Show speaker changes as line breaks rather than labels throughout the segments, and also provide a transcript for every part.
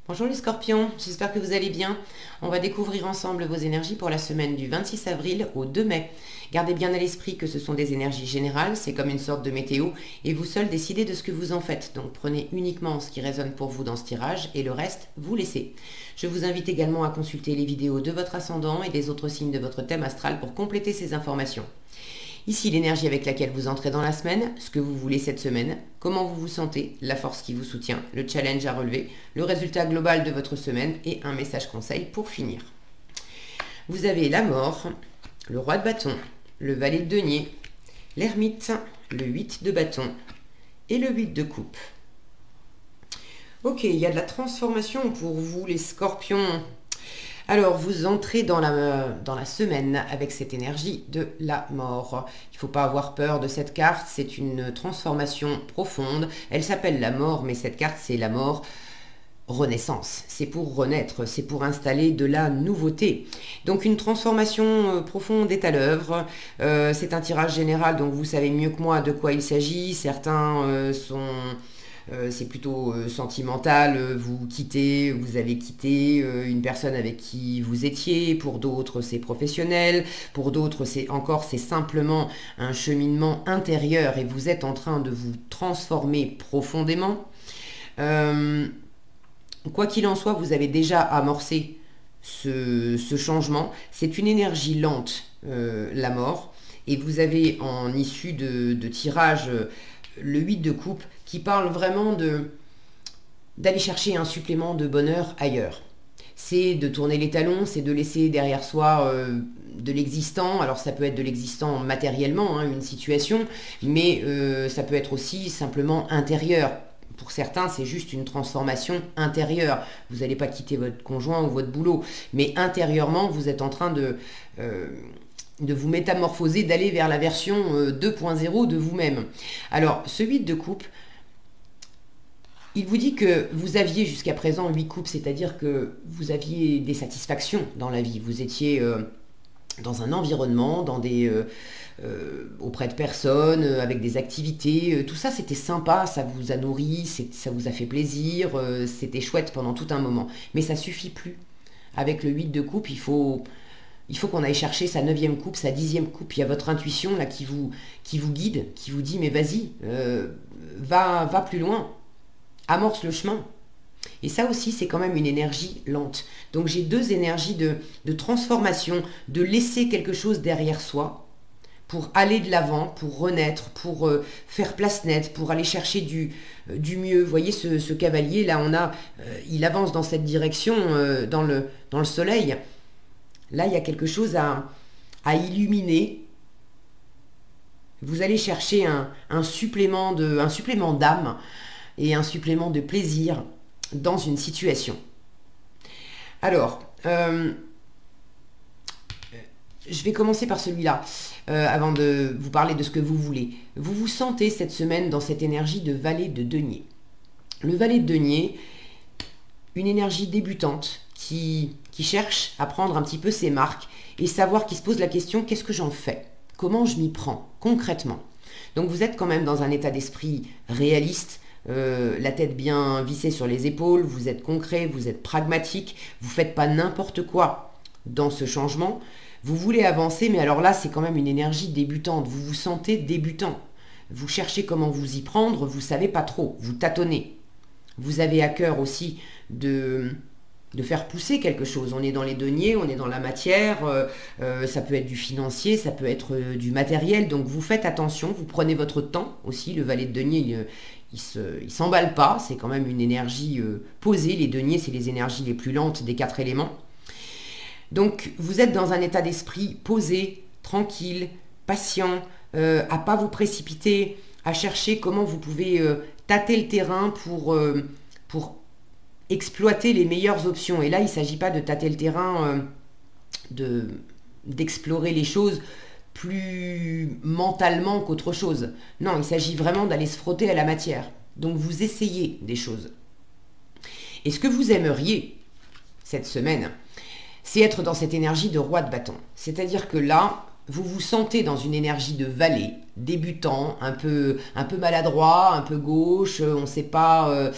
Bonjour les scorpions, j'espère que vous allez bien. On va découvrir ensemble vos énergies pour la semaine du 26 avril au 2 mai. Gardez bien à l'esprit que ce sont des énergies générales, c'est comme une sorte de météo, et vous seuls décidez de ce que vous en faites. Donc prenez uniquement ce qui résonne pour vous dans ce tirage, et le reste, vous laissez. Je vous invite également à consulter les vidéos de votre ascendant et des autres signes de votre thème astral pour compléter ces informations. Ici, l'énergie avec laquelle vous entrez dans la semaine, ce que vous voulez cette semaine, comment vous vous sentez, la force qui vous soutient, le challenge à relever, le résultat global de votre semaine et un message conseil pour finir. Vous avez la mort, le roi de bâton, le valet de denier, l'ermite, le 8 de bâton et le 8 de coupe. Ok, il y a de la transformation pour vous les scorpions. Alors, vous entrez dans la semaine avec cette énergie de la mort. Il ne faut pas avoir peur de cette carte, c'est une transformation profonde. Elle s'appelle la mort, mais cette carte, c'est la mort renaissance. C'est pour renaître, c'est pour installer de la nouveauté. Donc, une transformation profonde est à l'œuvre. C'est un tirage général, donc vous savez mieux que moi de quoi il s'agit. Certains sont... c'est plutôt sentimental, vous quittez, vous avez quitté une personne avec qui vous étiez, pour d'autres c'est professionnel, pour d'autres c'est simplement un cheminement intérieur et vous êtes en train de vous transformer profondément. Quoi qu'il en soit, vous avez déjà amorcé ce changement. C'est une énergie lente, la mort, et vous avez en issue de tirage le 8 de coupe qui parle vraiment d'aller chercher un supplément de bonheur ailleurs. C'est de tourner les talons, c'est de laisser derrière soi de l'existant. Alors ça peut être de l'existant matériellement, hein, une situation, mais ça peut être aussi simplement intérieur. Pour certains, c'est juste une transformation intérieure. Vous n'allez pas quitter votre conjoint ou votre boulot, mais intérieurement, vous êtes en train de vous métamorphoser, d'aller vers la version 2.0 de vous-même. Alors, ce 8 de coupe, il vous dit que vous aviez jusqu'à présent 8 coupes, c'est-à-dire que vous aviez des satisfactions dans la vie. Vous étiez dans un environnement, auprès de personnes, avec des activités. Tout ça, c'était sympa, ça vous a nourri, ça vous a fait plaisir, c'était chouette pendant tout un moment. Mais ça suffit plus. Avec le 8 de coupe, il faut qu'on aille chercher sa 9e coupe, sa 10e coupe. Il y a votre intuition là qui vous guide, qui vous dit mais vas-y, va plus loin, amorce le chemin. Et ça aussi, c'est quand même une énergie lente. Donc j'ai deux énergies de transformation, de laisser quelque chose derrière soi pour aller de l'avant, pour renaître, pour faire place nette, pour aller chercher du mieux. Vous voyez ce cavalier, là, il avance dans cette direction, dans le soleil. Là, il y a quelque chose à illuminer. Vous allez chercher un supplément d'âme et un supplément de plaisir dans une situation. Alors, je vais commencer par celui-là, avant de vous parler de ce que vous voulez. Vous vous sentez cette semaine dans cette énergie de valet de denier. Le valet de denier, une énergie débutante qui cherche à prendre un petit peu ses marques et savoir, qui se pose la question, qu'est-ce que j'en fais? Comment je m'y prends concrètement? Donc vous êtes quand même dans un état d'esprit réaliste, la tête bien vissée sur les épaules, vous êtes concret, vous êtes pragmatique, vous ne faites pas n'importe quoi dans ce changement, vous voulez avancer, mais alors là c'est quand même une énergie débutante, vous vous sentez débutant, vous cherchez comment vous y prendre, vous ne savez pas trop, vous tâtonnez, vous avez à cœur aussi de faire pousser quelque chose. On est dans les deniers, on est dans la matière, ça peut être du financier, ça peut être du matériel, donc vous faites attention, vous prenez votre temps aussi. Le valet de denier, il s'emballe pas, c'est quand même une énergie posée. Les deniers, c'est les énergies les plus lentes des 4 éléments. Donc vous êtes dans un état d'esprit posé, tranquille, patient, à pas vous précipiter, à chercher comment vous pouvez tâter le terrain pour exploiter les meilleures options. Et là, il ne s'agit pas de tâter le terrain, d'explorer les choses plus mentalement qu'autre chose. Non, il s'agit vraiment d'aller se frotter à la matière. Donc vous essayez des choses. Et ce que vous aimeriez cette semaine, c'est être dans cette énergie de roi de bâton. C'est-à-dire que là, vous vous sentez dans une énergie de valet, débutant, un peu maladroit, un peu gauche, on ne sait pas...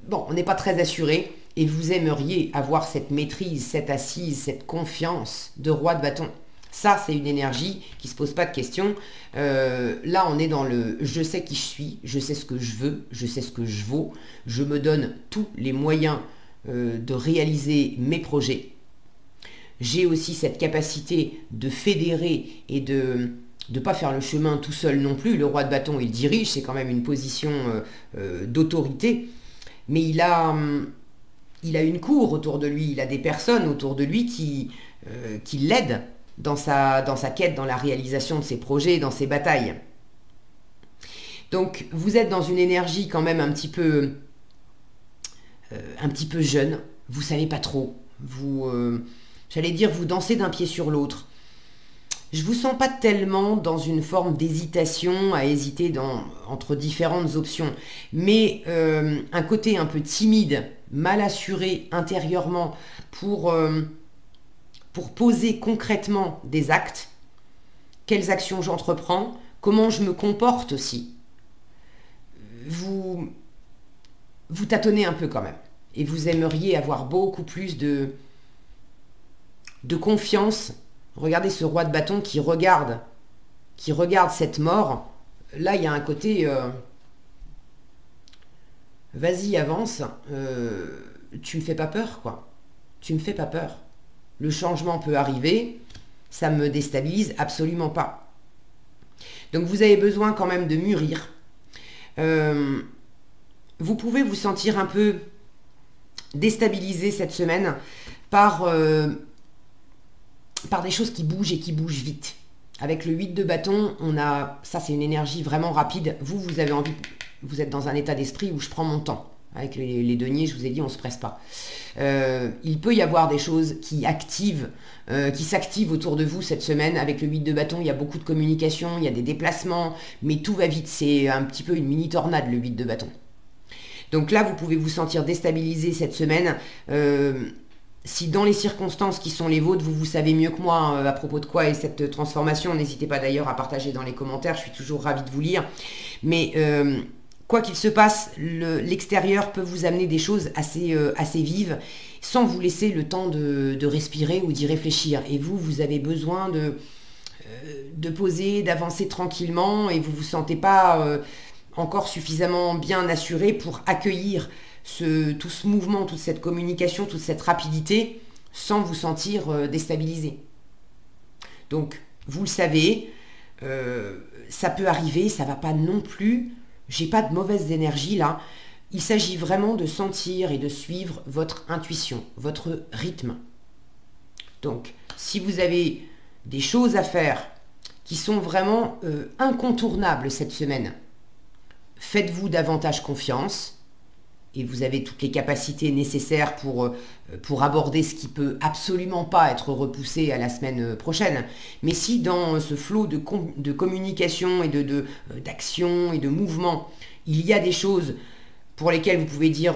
bon, on n'est pas très assuré et vous aimeriez avoir cette maîtrise, cette assise, cette confiance de roi de bâton. Ça, c'est une énergie qui ne se pose pas de questions. Là, on est dans le « je sais qui je suis, je sais ce que je veux, je sais ce que je vaux, je me donne tous les moyens de réaliser mes projets. J'ai aussi cette capacité de fédérer et de ne pas faire le chemin tout seul non plus. Le roi de bâton, il dirige, c'est quand même une position d'autorité, mais il a une cour autour de lui, il a des personnes autour de lui qui l'aident dans sa quête, dans la réalisation de ses projets, dans ses batailles. Donc vous êtes dans une énergie quand même un petit peu jeune, vous savez pas trop, j'allais dire vous dansez d'un pied sur l'autre. Je vous sens pas tellement dans une forme d'hésitation, à hésiter entre différentes options, mais un côté un peu timide, mal assuré intérieurement pour poser concrètement des actes, quelles actions j'entreprends, comment je me comporte aussi. Vous tâtonnez un peu quand même, et vous aimeriez avoir beaucoup plus de confiance. Regardez ce roi de bâton qui regarde cette mort. Là, il y a un côté vas-y, avance, tu me fais pas peur, quoi. Tu me fais pas peur. Le changement peut arriver, ça me déstabilise absolument pas. Donc vous avez besoin quand même de mûrir. Vous pouvez vous sentir un peu déstabilisé cette semaine par des choses qui bougent et qui bougent vite. Avec le 8 de bâton, ça c'est une énergie vraiment rapide. Vous avez envie, vous êtes dans un état d'esprit où je prends mon temps. Avec les deniers, je vous ai dit, on ne se presse pas. Il peut y avoir des choses qui s'activent autour de vous cette semaine. Avec le 8 de bâton, il y a beaucoup de communication, il y a des déplacements, mais tout va vite. C'est un petit peu une mini tornade, le 8 de bâton. Donc là, vous pouvez vous sentir déstabilisé cette semaine. Si dans les circonstances qui sont les vôtres, vous savez mieux que moi à propos de quoi est cette transformation, n'hésitez pas d'ailleurs à partager dans les commentaires, je suis toujours ravie de vous lire. Mais quoi qu'il se passe, l'extérieur peut vous amener des choses assez vives, sans vous laisser le temps de respirer ou d'y réfléchir. Et vous avez besoin de poser, d'avancer tranquillement, et vous ne vous sentez pas encore suffisamment bien assuré pour accueillir tout ce mouvement, toute cette communication, toute cette rapidité, sans vous sentir déstabilisé. Donc, vous le savez, ça peut arriver, ça ne va pas non plus. J'ai pas de mauvaise énergie là. Il s'agit vraiment de sentir et de suivre votre intuition, votre rythme. Donc, si vous avez des choses à faire qui sont vraiment incontournables cette semaine, faites-vous davantage confiance. Et vous avez toutes les capacités nécessaires pour aborder ce qui peut absolument pas être repoussé à la semaine prochaine. Mais si dans ce flot de communication et d'action et de mouvement, il y a des choses pour lesquelles vous pouvez dire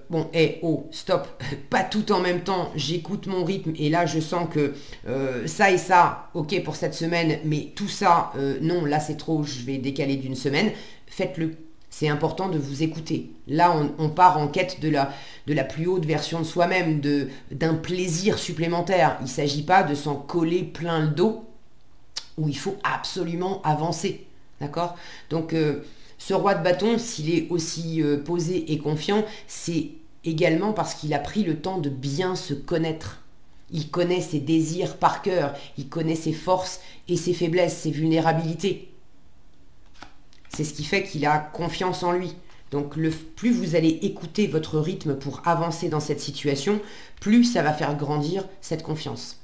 bon, oh, stop, pas tout en même temps, j'écoute mon rythme et là je sens que ça et ça, ok pour cette semaine, mais tout ça, non, là c'est trop, je vais décaler d'une semaine, faites-le. C'est important de vous écouter. Là, on part en quête de la plus haute version de soi-même, d'un plaisir supplémentaire. Il ne s'agit pas de s'en coller plein le dos, où il faut absolument avancer. D'accord ? Donc, ce roi de bâton, s'il est aussi posé et confiant, c'est également parce qu'il a pris le temps de bien se connaître. Il connaît ses désirs par cœur, il connaît ses forces et ses faiblesses, ses vulnérabilités. C'est ce qui fait qu'il a confiance en lui. Donc plus vous allez écouter votre rythme pour avancer dans cette situation, plus ça va faire grandir cette confiance.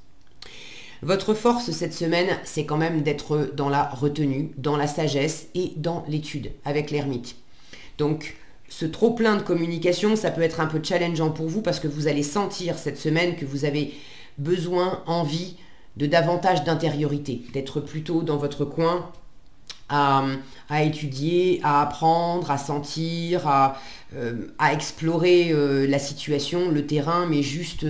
Votre force cette semaine, c'est quand même d'être dans la retenue, dans la sagesse et dans l'étude avec l'ermite. Donc ce trop plein de communication, ça peut être un peu challengeant pour vous parce que vous allez sentir cette semaine que vous avez besoin, envie de davantage d'intériorité, d'être plutôt dans votre coin, à étudier, à apprendre, à sentir, à explorer la situation, le terrain, mais juste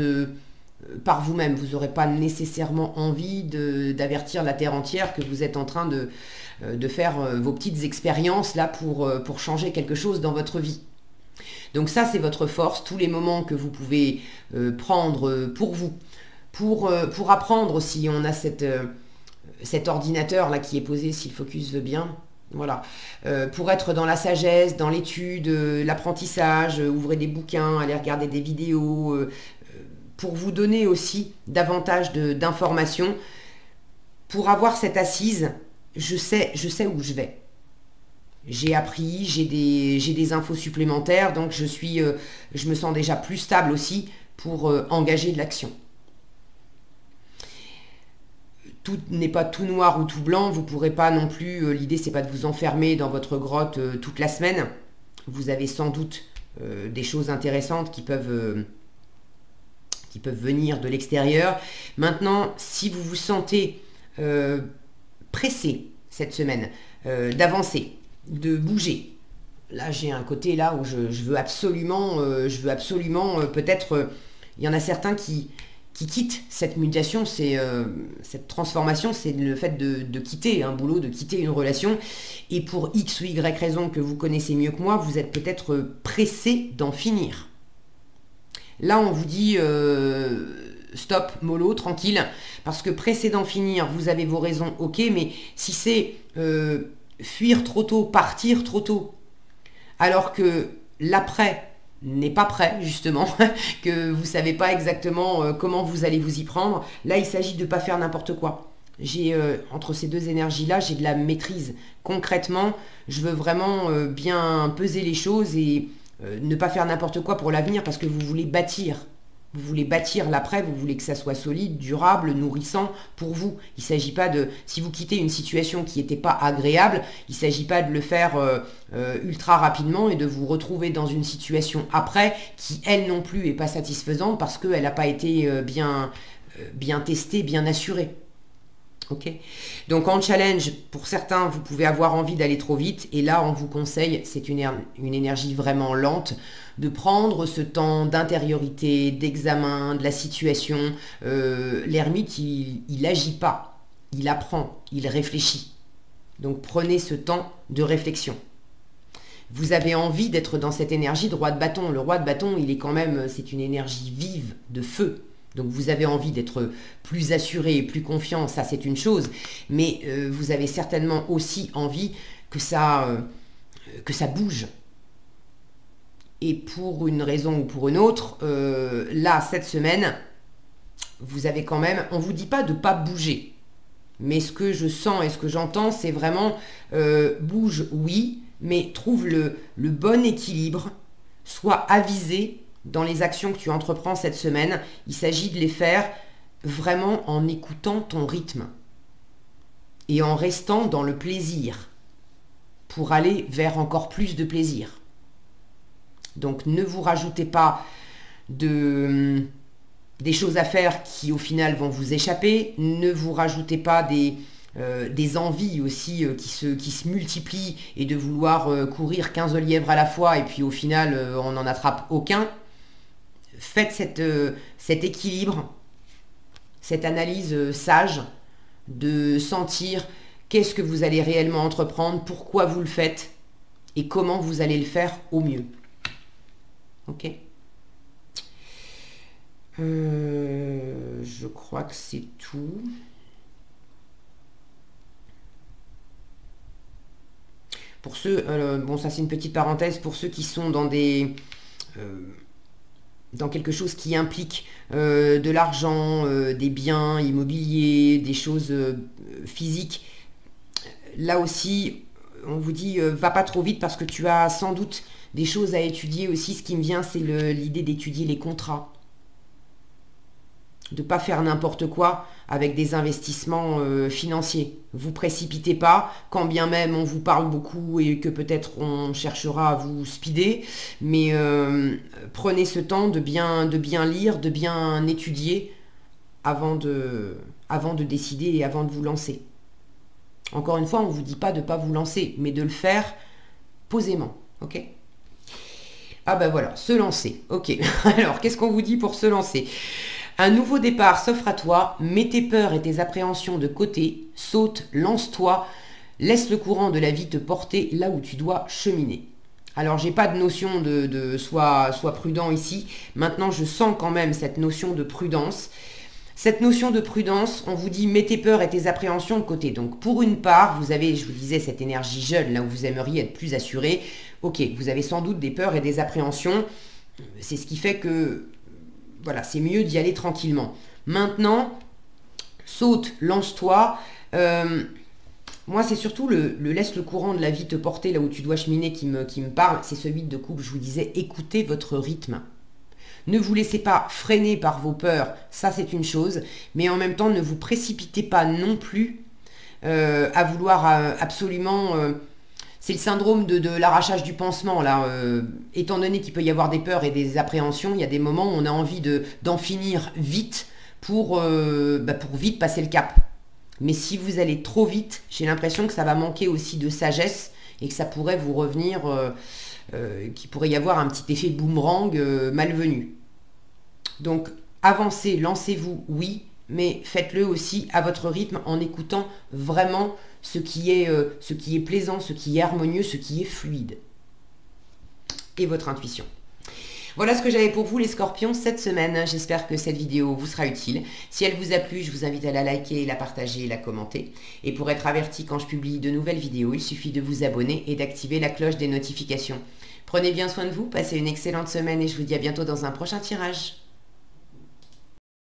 par vous-même. Vous n'aurez pas nécessairement envie d'avertir la terre entière que vous êtes en train de faire vos petites expériences là pour changer quelque chose dans votre vie. Donc ça, c'est votre force, tous les moments que vous pouvez prendre pour vous, pour apprendre aussi. On a cet ordinateur là qui est posé, si le focus veut bien. Voilà, pour être dans la sagesse, dans l'étude, l'apprentissage, ouvrez des bouquins, allez regarder des vidéos, pour vous donner aussi davantage d'informations, pour avoir cette assise, je sais où je vais. J'ai appris, j'ai des infos supplémentaires, donc je me sens déjà plus stable aussi pour engager de l'action. Tout n'est pas tout noir ou tout blanc, vous ne pourrez pas non plus, l'idée c'est pas de vous enfermer dans votre grotte toute la semaine. Vous avez sans doute des choses intéressantes qui peuvent venir de l'extérieur. Maintenant, si vous vous sentez pressé cette semaine d'avancer, de bouger, là j'ai un côté là où je veux absolument, peut-être, il y en a certains qui quittent cette mutation, cette transformation, c'est le fait de quitter un boulot, de quitter une relation, et pour X ou Y raison que vous connaissez mieux que moi, vous êtes peut-être pressé d'en finir. Là, on vous dit stop, mollo, tranquille, parce que pressé d'en finir, vous avez vos raisons, ok, mais si c'est fuir trop tôt, partir trop tôt, alors que l'après n'est pas prêt, justement, que vous ne savez pas exactement comment vous allez vous y prendre, là, il s'agit de ne pas faire n'importe quoi. J'ai entre ces deux énergies-là, j'ai de la maîtrise. Concrètement, je veux vraiment bien peser les choses et ne pas faire n'importe quoi pour l'avenir parce que vous voulez bâtir. Vous voulez bâtir l'après, vous voulez que ça soit solide, durable, nourrissant pour vous. Il ne s'agit pas de... Si vous quittez une situation qui n'était pas agréable, il ne s'agit pas de le faire ultra rapidement et de vous retrouver dans une situation après qui, elle non plus, n'est pas satisfaisante parce qu'elle n'a pas été bien testée, bien assurée. Ok. Donc en challenge, pour certains, vous pouvez avoir envie d'aller trop vite. Et là, on vous conseille, c'est une énergie vraiment lente, de prendre ce temps d'intériorité, d'examen, de la situation. L'ermite, il n'agit pas, il apprend, il réfléchit. Donc prenez ce temps de réflexion. Vous avez envie d'être dans cette énergie de roi de bâton. Le roi de bâton, il est quand même, c'est une énergie vive, de feu. Donc vous avez envie d'être plus assuré et plus confiant, ça c'est une chose. Mais vous avez certainement aussi envie que ça bouge. Et pour une raison ou pour une autre, là, cette semaine, vous avez quand même... On ne vous dit pas de ne pas bouger. Mais ce que je sens et ce que j'entends, c'est vraiment bouge, oui, mais trouve le bon équilibre, sois avisé dans les actions que tu entreprends cette semaine. Il s'agit de les faire vraiment en écoutant ton rythme et en restant dans le plaisir pour aller vers encore plus de plaisir. Donc ne vous rajoutez pas des choses à faire qui au final vont vous échapper. Ne vous rajoutez pas des envies aussi qui se multiplient et de vouloir courir 15 lièvres à la fois et puis au final on n'en attrape aucun. Faites cet équilibre, cette analyse sage de sentir qu'est-ce que vous allez réellement entreprendre, pourquoi vous le faites et comment vous allez le faire au mieux. Ok. Je crois que c'est tout. Pour ceux, bon ça c'est une petite parenthèse, pour ceux qui sont dans dans quelque chose qui implique de l'argent, des biens immobiliers, des choses physiques, là aussi on vous dit va pas trop vite parce que tu as sans doute des choses à étudier aussi. Ce qui me vient, c'est l'idée d'étudier les contrats. De ne pas faire n'importe quoi avec des investissements financiers. Vous précipitez pas, quand bien même on vous parle beaucoup et que peut-être on cherchera à vous speeder, mais prenez ce temps de bien lire, de bien étudier avant de décider et avant de vous lancer. Encore une fois, on ne vous dit pas de ne pas vous lancer, mais de le faire posément. Ok ? Ah ben voilà, se lancer. Ok. Alors, qu'est-ce qu'on vous dit pour se lancer ? Un nouveau départ s'offre à toi, mets tes peurs et tes appréhensions de côté, saute, lance-toi, laisse le courant de la vie te porter là où tu dois cheminer. Alors, j'ai pas de notion de sois prudent ici. Maintenant, je sens quand même cette notion de prudence. Cette notion de prudence, on vous dit, mets tes peurs et tes appréhensions de côté. Donc, pour une part, vous avez, je vous disais, cette énergie jeune, là où vous aimeriez être plus assuré. Ok, vous avez sans doute des peurs et des appréhensions. C'est ce qui fait que, voilà, c'est mieux d'y aller tranquillement. Maintenant, saute, lance-toi. Moi, c'est surtout le laisse le courant de la vie te porter là où tu dois cheminer qui me parle. C'est celui de couple, je vous disais, écoutez votre rythme. Ne vous laissez pas freiner par vos peurs, ça c'est une chose. Mais en même temps, ne vous précipitez pas non plus à vouloir absolument... c'est le syndrome de l'arrachage du pansement, là. Étant donné qu'il peut y avoir des peurs et des appréhensions, il y a des moments où on a envie d'en finir vite pour vite passer le cap. Mais si vous allez trop vite, j'ai l'impression que ça va manquer aussi de sagesse et que ça pourrait vous revenir, qu'il pourrait y avoir un petit effet boomerang malvenu. Donc, avancez, lancez-vous, oui, mais faites-le aussi à votre rythme en écoutant vraiment ce qui est plaisant, ce qui est harmonieux, ce qui est fluide. Et votre intuition. Voilà ce que j'avais pour vous les scorpions cette semaine. J'espère que cette vidéo vous sera utile. Si elle vous a plu, je vous invite à la liker, la partager et la commenter. Et pour être averti quand je publie de nouvelles vidéos, il suffit de vous abonner et d'activer la cloche des notifications. Prenez bien soin de vous, passez une excellente semaine et je vous dis à bientôt dans un prochain tirage.